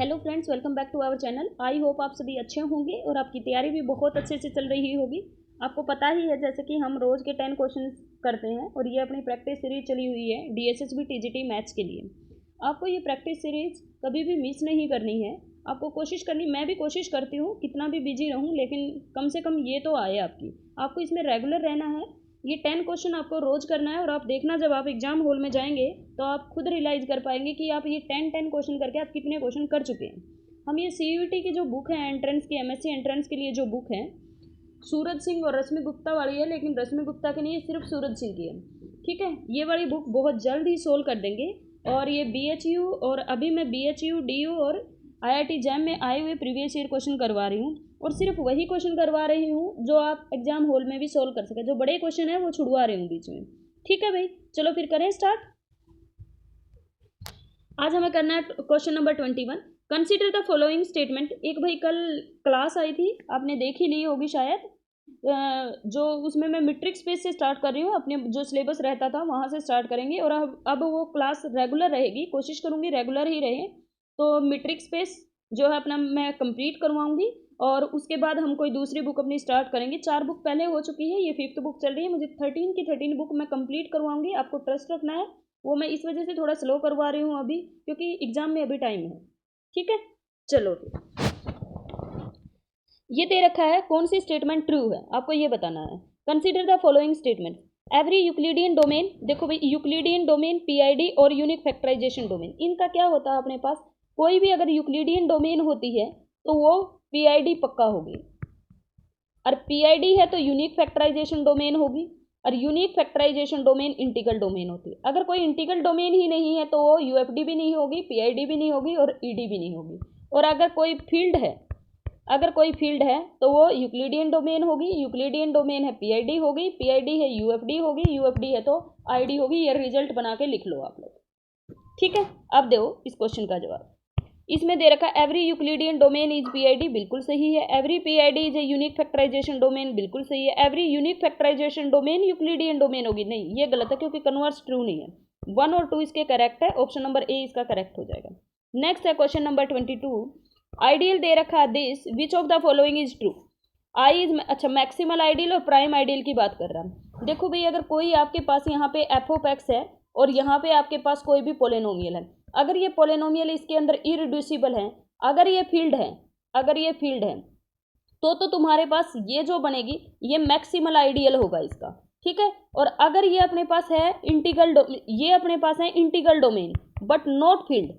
Hello friends, welcome back to our channel. I hope आप सभी अच्छे होंगे और आपकी तैयारी भी बहुत अच्छे से चल रही होगी। आपको पता ही है जैसे कि हम रोज़ के 10 क्वेश्चन करते हैं और ये अपनी प्रैक्टिस सीरीज चली हुई है DSSB TGT मैथ्स के लिए। आपको ये प्रैक्टिस सीरीज कभी भी मिस नहीं करनी है। आपको कोशिश करनी, मैं भी कोशिश करती हूँ कितना भी बिजी रहूँ, लेकिन कम से कम ये तो आए आपको इसमें रेगुलर रहना है। ये 10 क्वेश्चन आपको रोज़ करना है और आप देखना जब आप एग्जाम हॉल में जाएंगे तो आप खुद रियलाइज़ कर पाएंगे कि आप ये 10 क्वेश्चन करके आप कितने क्वेश्चन कर चुके हैं। हम ये CUET की जो बुक है एंट्रेंस की, MSc एंट्रेंस के लिए जो बुक है सूरज सिंह और रश्मि गुप्ता वाली है, लेकिन रश्मि गुप्ता की नहीं है, सिर्फ सूरज सिंह की है। ठीक है, ये वाली बुक बहुत जल्द ही सोल्व कर देंगे। और ये BHU और अभी मैं BHU DU और IIT जैम में आए हुए प्रीवियस ईयर क्वेश्चन करवा रही हूँ और सिर्फ वही क्वेश्चन करवा रही हूँ जो आप एग्जाम हॉल में भी सोल्व कर सके। जो बड़े क्वेश्चन है वो छुड़वा रही हूँ बीच में। ठीक है भाई, चलो फिर करें स्टार्ट। आज हमें करना है question number 21। Consider the following statement. एक भाई कल क्लास आई थी, आपने देख ही ली होगी शायद, जो उसमें मैं मीट्रिक स्पेस से स्टार्ट कर रही हूँ। अपने जो सिलेबस रहता था वहाँ से स्टार्ट करेंगे और अब वो क्लास रेगुलर रहेगी, कोशिश करूँगी रेगुलर ही रहे। तो मीट्रिक स्पेस जो है अपना मैं कंप्लीट करवाऊँगी और उसके बाद हम कोई दूसरी बुक अपनी स्टार्ट करेंगे। 4 बुक पहले हो चुकी है, ये 5th बुक चल रही है। मुझे 13 की 13 बुक मैं कंप्लीट करवाऊँगी, आपको ट्रस्ट रखना है। वो मैं इस वजह से थोड़ा स्लो करवा रही हूँ अभी, क्योंकि एग्जाम में अभी टाइम है। ठीक है, चलो ये दे रखा है, कौन सी स्टेटमेंट ट्रू है आपको ये बताना है। Consider the following statement. Every Euclidean domain, देखो भाई यूक्लिडियन डोमेन, PID और यूनिक फैक्टराइजेशन डोमेन, इनका क्या होता है अपने पास। कोई भी अगर यूक्लिडियन डोमेन होती है तो वो PID पक्का होगी, और PID है तो यूनिक फैक्टराइजेशन डोमेन होगी, और unique factorization domain integral domain होती है। अगर कोई इंटीग्रल डोमेन ही नहीं है तो वो UFD भी नहीं होगी, PID भी नहीं होगी और ED भी नहीं होगी। और अगर कोई फील्ड है तो वो यूक्लिडियन डोमेन होगी, यूक्लिडियन डोमेन है PID होगी, PID है UFD होगी, UFD है तो ID होगी। ये रिजल्ट बना के लिख लो आप लोग। ठीक है, अब दो इस क्वेश्चन का जवाब। इसमें दे रखा every Euclidean domain is PID, बिल्कुल सही है। Every PID is a unique factorization domain, बिल्कुल सही है। Every unique factorization domain Euclidean domain होगी, नहीं ये गलत है क्योंकि कन्वर्स ट्रू नहीं है। 1 और 2 इसके करेक्ट है, ऑप्शन नंबर A इसका करेक्ट हो जाएगा। नेक्स्ट है क्वेश्चन नंबर 22। आइडियल दे रखा है this, which of the following is true. I is, अच्छा मैक्सिमल आइडियल और प्राइम आइडियल की बात कर रहा है। देखो भाई, अगर कोई आपके पास यहाँ पे f ऑफ x है और यहाँ पे आपके पास कोई भी पोलिनोमियल है, अगर ये पोलिनोमियल इसके अंदर इरिड्यूसिबल है, अगर ये फील्ड है तो तुम्हारे पास ये जो बनेगी ये मैक्सिमल आइडियल होगा इसका। ठीक है, और अगर ये अपने पास है integral domain but not field,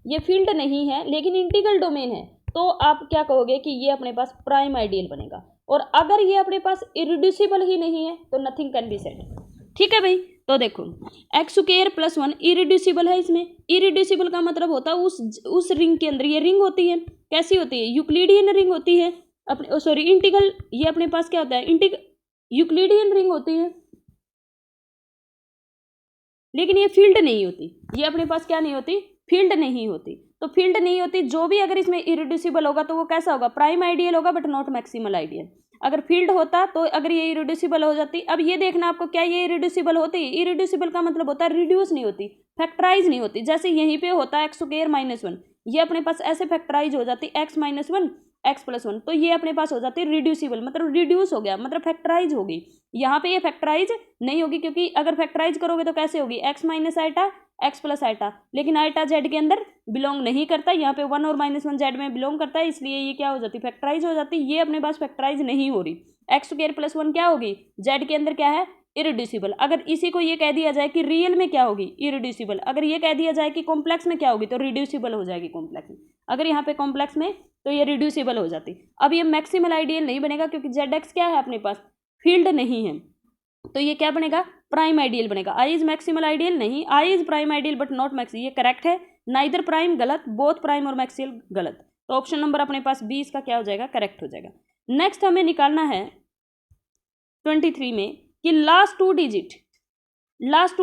ये फील्ड नहीं है लेकिन इंटीग्रल डोमेन है, तो आप क्या कहोगे कि ये अपने पास प्राइम आइडियल बनेगा। और अगर ये अपने पास इरिड्यूसिबल ही नहीं है तो नथिंग कैन बी सेड। ठीक है भाई, तो देखो x² + 1 इरिड्यूसिबल है। इसमें इरिड्यूसिबल का मतलब होता है उस रिंग के अंदर, ये रिंग होती है, कैसी होती है, यूक्लिडियन रिंग होती है अपने, सॉरी इंटीग्रल, ये अपने पास क्या होता है, यूक्लिडियन रिंग होती है, लेकिन ये फील्ड नहीं होती। ये अपने पास क्या नहीं होती, फील्ड नहीं होती। तो फील्ड नहीं होती, जो भी अगर इसमें इरिड्यूसिबल होगा तो वो कैसा होगा, प्राइम आइडियल होगा बट नॉट मैक्सिमल आइडियल। अगर फील्ड होता तो अगर ये इरिड्यूसिबल हो जाती, अब ये देखना आपको, क्या ये इरिड्यूसिबल होती, इरिड्यूसिबल का मतलब होता है रिड्यूस नहीं होती, फैक्टराइज नहीं होती। जैसे यहीं पे होता है x² - 1, ये अपने पास ऐसे फैक्टराइज हो जाती x - 1 x + 1, तो ये अपने पास हो जाती है रिड्यूसिबल, मतलब रिड्यूस हो गया, मतलब फैक्टराइज होगी। यहाँ पे ये फैक्टराइज नहीं होगी, क्योंकि अगर फैक्टराइज करोगे तो कैसे होगी, x - i x + i, लेकिन i z के अंदर बिलोंग नहीं करता, यहाँ पे 1 और -1 z में बिलोंग करता है, इसलिए ये क्या हो जाती, फैक्टराइज हो जाती। ये अपने पास फैक्टराइज नहीं हो रही। x² + 1 क्या होगी, z के अंदर क्या है, इरिड्यूसिबल। अगर इसी को ये कह दिया जाए कि रियल में क्या होगी, इरिड्यूसिबल। अगर ये कह दिया जाए कि कॉम्प्लेक्स में क्या होगी तो रिड्यूसिबल हो जाएगी कॉम्प्लेक्स में। अगर यहाँ पे कॉम्प्लेक्स में तो ये रिड्यूसिबल हो जाती। अब ये मैक्सिमल आइडियल नहीं बनेगा क्योंकि ZX क्या है अपने पास, फील्ड नहीं है, तो ये क्या बनेगा, प्राइम आइडियल बनेगा। आई इज मैक्सिमल आइडियल नहीं, I is prime ideal but not maximal, ये करेक्ट है। नाइदर प्राइम गलत, बोथ प्राइम और मैक्सिमल गलत। तो ऑप्शन नंबर अपने पास B इसका क्या हो जाएगा, करेक्ट हो जाएगा। नेक्स्ट हमें निकालना है 23 में कि लास्ट टू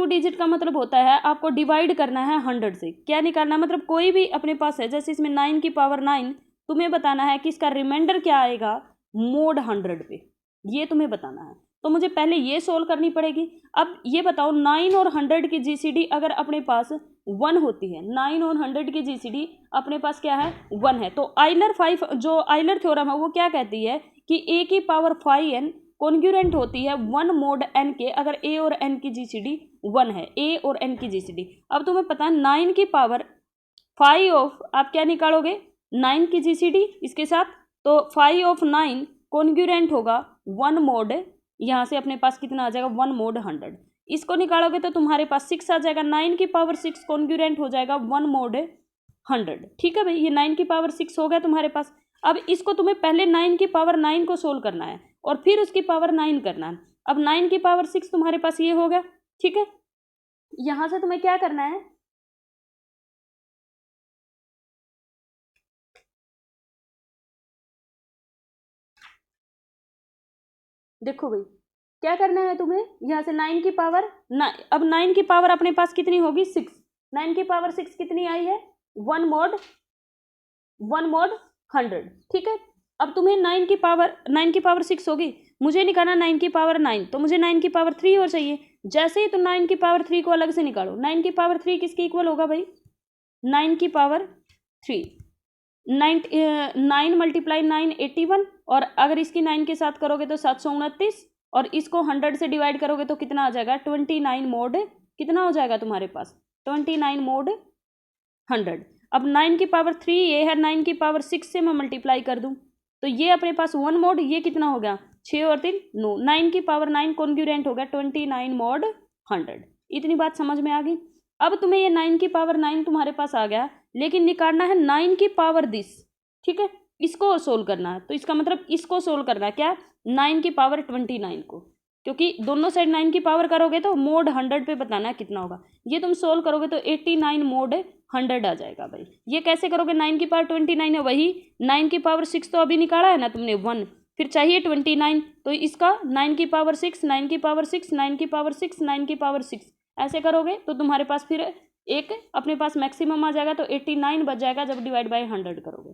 डिजिट का मतलब होता है आपको डिवाइड करना है 100 से। क्या निकालना, मतलब कोई भी अपने पास है, जैसे इसमें 9 की पावर 9, तुम्हें बताना है कि इसका रिमाइंडर क्या आएगा मोड 100 पे, ये तुम्हें बताना है। तो मुझे पहले ये सोल्व करनी पड़ेगी। अब ये बताओ 9 और 100 की जीसीडी अगर अपने पास 1 होती है, 9 और 100 की जीसीडी अपने पास क्या है 1 है, तो आइलर थ्योरम है वो क्या कहती है कि a की पावर 5n कॉन्ग्रुएंट होती है 1 mod n के, अगर a और n की जीसीडी 1 है, a और n की जीसीडी। अब तुम्हें पता है 9 की पावर 5 ऑफ, आप क्या निकालोगे 9 की जीसीडी इसके साथ, तो 5 ऑफ 9 कॉन्ग्रुएंट होगा 1 mod, यहाँ से अपने पास कितना आ जाएगा 1 mod 100, इसको निकालोगे तो तुम्हारे पास 6 आ जाएगा, 9 की पावर 6 कॉन्ग्रुएंट हो जाएगा 1 mod 100। ठीक है भाई, ये 9 की पावर 6 हो गया तुम्हारे पास। अब इसको तुम्हें पहले 9 की पावर 9 को सोल्व करना है और फिर उसकी पावर 9 करना है। अब 9 की पावर 6 तुम्हारे पास ये हो गया। ठीक है, यहां से तुम्हें क्या करना है, देखो भाई क्या करना है तुम्हें, यहाँ से 9 की पावर अब 9 की पावर अपने पास कितनी होगी 6, 9 की पावर 6 कितनी आई है 1 mod 100। ठीक है, अब तुम्हें 9 की पावर 6 होगी, मुझे निकालना 9 की पावर 9, तो मुझे 9 की पावर 3 और चाहिए। जैसे ही तुम 9 की पावर 3 को अलग से निकालो, 9 की पावर 3 किसके इक्वल होगा भाई 9 की पावर 3, 9 मल्टीप्लाई 9 81, और अगर इसकी 9 के साथ करोगे तो 729, और इसको 100 से डिवाइड करोगे तो कितना आ जाएगा 29 mod, कितना हो जाएगा तुम्हारे पास 29 mod 100। अब 9 की पावर 3 ये है, 9 की पावर 6 से मैं मल्टीप्लाई कर दूं तो ये अपने पास 1 mod, ये कितना हो गया 6 और 3 9, 9 की पावर 9 कॉन्ग्रुएंट हो गया 29 mod 100। इतनी बात समझ में आ गई। अब तुम्हें ये 9 की पावर 9 तुम्हारे पास आ गया, लेकिन निकालना है 9 की पावर दिस। ठीक है, इसको सोल्व करना है, तो इसका मतलब इसको सोल्व करना है क्या 9 की पावर 29 को, क्योंकि दोनों साइड 9 की पावर करोगे तो mod 100 पे बताना है कितना होगा। ये तुम सोल्व करोगे तो 89 mod 100 आ जाएगा भाई। ये कैसे करोगे, 9 की पावर 29 है, वही 9 की पावर 6 तो अभी निकाला है ना तुमने 1, फिर चाहिए 29, तो इसका 9 की पावर 6 9 की पावर 6 9 की पावर 6 9 की पावर 6 ऐसे करोगे तो तुम्हारे पास फिर एक अपने पास मैक्सिमम आ जाएगा, तो 89 बच जाएगा जब डिवाइड बाय 100 करोगे।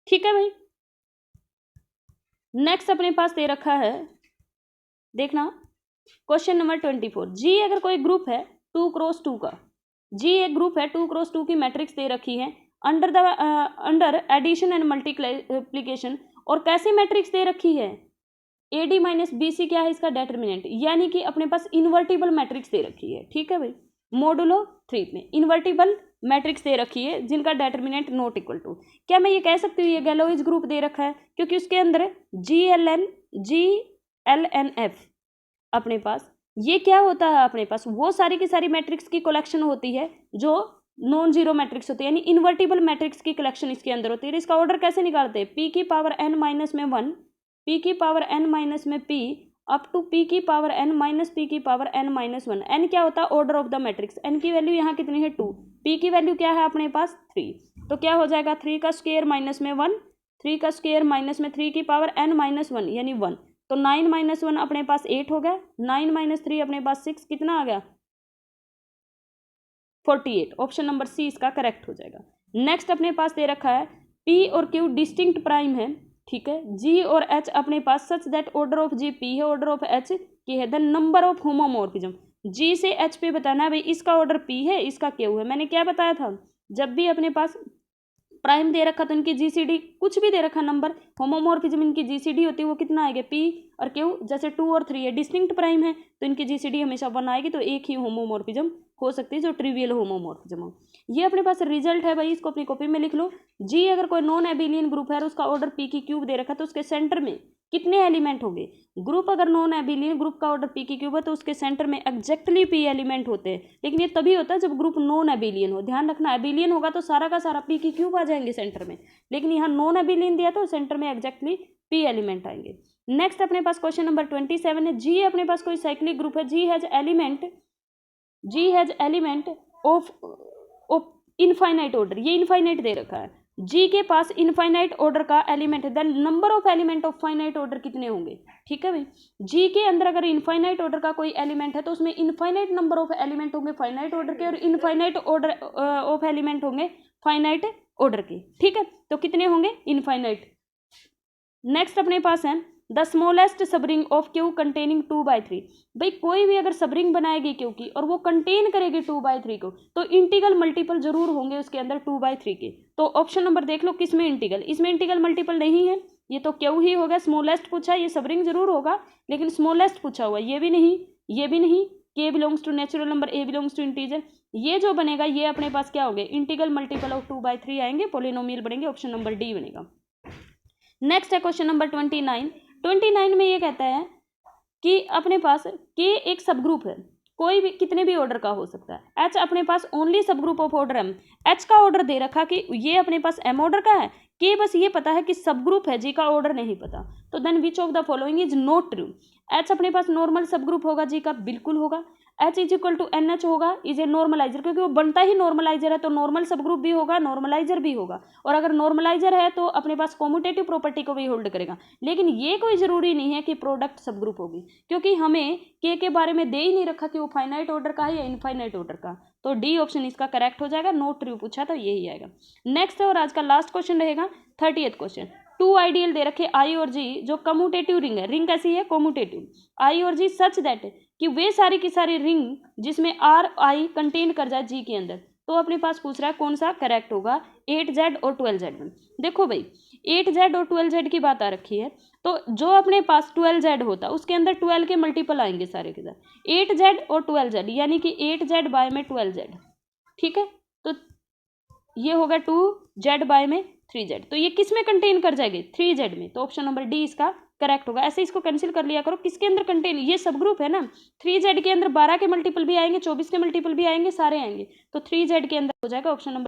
ठीक है भाई, नेक्स्ट अपने पास दे रखा है, देखना क्वेश्चन नंबर 24। जी अगर कोई ग्रुप है 2 क्रॉस 2 का, जी एक ग्रुप है 2 क्रॉस 2 की मैट्रिक्स दे रखी है अंडर एडिशन एंड मल्टीप्लिकेशन, और कैसी मैट्रिक्स दे रखी है AD माइनस BC क्या है इसका डेटर्मिनेंट, यानी कि अपने पास इन्वर्टिबल मैट्रिक्स दे रखी है। ठीक है भाई, मोडुलो 3 में इन्वर्टिबल मैट्रिक्स दे रखी है जिनका डेटर्मिनेंट नॉट इक्वल टू, क्या मैं ये कह सकती हूँ ये गैलोइज ग्रुप दे रखा है, क्योंकि उसके अंदर GLNF अपने पास ये क्या होता है, अपने पास वो सारी की सारी मैट्रिक्स की कलेक्शन होती है जो नॉन जीरो मैट्रिक्स होती है, यानी इन्वर्टिबल मैट्रिक्स की कलेक्शन इसके अंदर होती है। इसका ऑर्डर कैसे निकालते हैं, P की पावर n माइनस में 1, P की पावर n माइनस में P अप टू P की पावर n माइनस P की पावर n माइनस 1। n क्या होता है order of the matrix, n की वैल्यू यहाँ कितनी है 2, P की वैल्यू क्या है अपने पास 3, तो क्या हो जाएगा 3 का स्क्वायर माइनस में 1, 3 का स्क्वायर माइनस में 3 की पावर n माइनस 1 यानी 1, तो 9 माइनस 1 अपने पास 8 हो गया, 9 माइनस 3 अपने पास 6, कितना आ गया 48। ऑप्शन नंबर सी इसका करेक्ट हो जाएगा। नेक्स्ट अपने पास दे रखा है P और Q डिस्टिंक्ट प्राइम है। ठीक है, G और H अपने पास such that order of G P है, ऑर्डर ऑफ H K है, the number of homomorphism. G से H पे बताना है भाई, इसका ऑर्डर P है इसका Q है। मैंने क्या बताया था, जब भी अपने पास प्राइम दे रखा तो इनकी GCD कुछ भी दे रखा नंबर, होमोमॉर्फिज्म इनकी GCD होती है वो कितना आएगा P और Q, जैसे 2 और 3 है डिस्टिंक्ट प्राइम है तो इनकी GCD हमेशा 1 आएगी, तो एक ही होमोमॉर्फिज्म हो सकती है जो ट्रिवियल होमोमॉर्फिज्म हो। ये अपने पास रिजल्ट है भाई, इसको अपनी कॉपी में लिख लो। जी अगर कोई नॉन एबिलियन ग्रुप है और उसका ऑर्डर P की क्यूब दे रखा है तो उसके सेंटर में कितने एलिमेंट होंगे, ग्रुप अगर नॉन एबिलियन ग्रुप का ऑर्डर P की क्यूब है तो उसके सेंटर में एग्जैक्टली P एलिमेंट होते हैं, लेकिन ये तभी होता है जब ग्रुप नॉन एबिलियन हो। ध्यान रखना, एबिलियन होगा तो सारा का सारा P की क्यूब आ जाएंगे सेंटर में, लेकिन यहाँ नॉन एबिलियन दिया तो सेंटर में एग्जैक्टली P एलिमेंट आएंगे। नेक्स्ट अपने पास क्वेश्चन नंबर 27 है। जी अपने पास कोई साइक्लिक ग्रुप है, G has element of infinite order, ये इनफाइनाइट दे रखा है। जी के पास इनफाइनाइट ऑर्डर का एलिमेंट है, then number of element of finite order कितने होंगे। ठीक है भाई, जी के अंदर अगर इनफाइनाइट ऑर्डर का कोई एलिमेंट है तो उसमें इनफाइनाइट नंबर ऑफ एलिमेंट होंगे फाइनाइट ऑर्डर के, और इनफाइनाइट ऑर्डर ऑफ एलिमेंट होंगे फाइनाइट ऑर्डर के। ठीक है, तो कितने होंगे इनफाइनाइट। नेक्स्ट अपने पास है the smallest subring of Q containing 2/3। भाई कोई भी अगर सबरिंग बनाएगी क्यू की और वो कंटेन करेगी 2/3 को, तो इंटीग्रल मल्टीपल जरूर होंगे उसके अंदर 2/3 के। तो ऑप्शन नंबर देख लो किसमें इंटीग्रल, इसमें इंटीग्रल मल्टीपल नहीं है, ये तो क्यू ही होगा। स्मॉलेस्ट पूछा, ये सबरिंग जरूर होगा लेकिन स्मॉलेस्ट पूछा हुआ, ये भी नहीं, ये भी नहीं। K belongs to natural number, A belongs to integer, ये जो बनेगा ये अपने पास क्या हो गए, इंटीग्रल मल्टीपल ऑफ 2/3 आएंगे, पोलिनोमियल बनेंगे, ऑप्शन नंबर डी बनेगा। नेक्स्ट है क्वेश्चन नंबर 29 में ये कहता है कि अपने पास के एक सब ग्रुप है, कोई भी कितने भी ऑर्डर का हो सकता है। एच अपने पास only subgroup of order M, H का ऑर्डर दे रखा कि ये अपने पास एम ऑर्डर का है, के बस ये पता है कि सब ग्रुप है, जी का ऑर्डर नहीं पता। तो then which of the following is not true. H अपने पास नॉर्मल सब ग्रुप होगा, जी का बिल्कुल होगा। H is equal to N H होगा, इज ए नॉर्मलाइजर, क्योंकि वो बनता ही नॉर्मलाइजर है, तो नॉर्मल सब ग्रुप भी होगा, नॉर्मलाइजर भी होगा। और अगर नॉर्मलाइजर है तो अपने पास कॉम्यूटेटिव प्रॉपर्टी को भी होल्ड करेगा। लेकिन ये कोई जरूरी नहीं है कि प्रोडक्ट सब ग्रुप होगी, क्योंकि हमें के बारे में दे ही नहीं रखा कि वो फाइनाइट ऑर्डर का है या इनफाइनाइट ऑर्डर का। तो डी ऑप्शन इसका करेक्ट हो जाएगा, नोट ट्रू पूछा तो यही आएगा। नेक्स्ट और आज का लास्ट क्वेश्चन रहेगा 30th क्वेश्चन। टू आइडियल दे रखे आई और जी, जो कम्यूटेटिव रिंग है, रिंग कैसी है, कम्यूटेटिव, आई और जी सच दैट कि वे सारी की सारी रिंग जिसमें आर आई कंटेन कर जाए जी के अंदर। तो अपने पास पूछ रहा है कौन सा करेक्ट होगा, 8Z और 12Z में। देखो भाई 8Z और 12Z की बात आ रखी है, तो जो अपने पास 12Z होता उसके अंदर 12 के मल्टीपल आएंगे सारे के सारे, 8Z और 12Z, यानी कि 8Z बाय में 12Z, ठीक है। तो ये होगा 2Z बाय में 3Z, तो ये किस में कंटेन कर जाएगी, 3Z में। तो ऑप्शन नंबर डी इसका करेक्ट होगा। ऐसे इसको कैंसिल कर लिया करो, किसके अंदर कंटेन, ये सब ग्रुप है ना, 3Z के अंदर 12 के मल्टीपल भी आएंगे, 24 के मल्टीपल भी आएंगे, सारे आएंगे, तो 3Z के अंदर हो जाएगा ऑप्शन नंबर।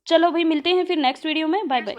चलो भाई मिलते हैं फिर नेक्स्ट वीडियो में, बाय बाय।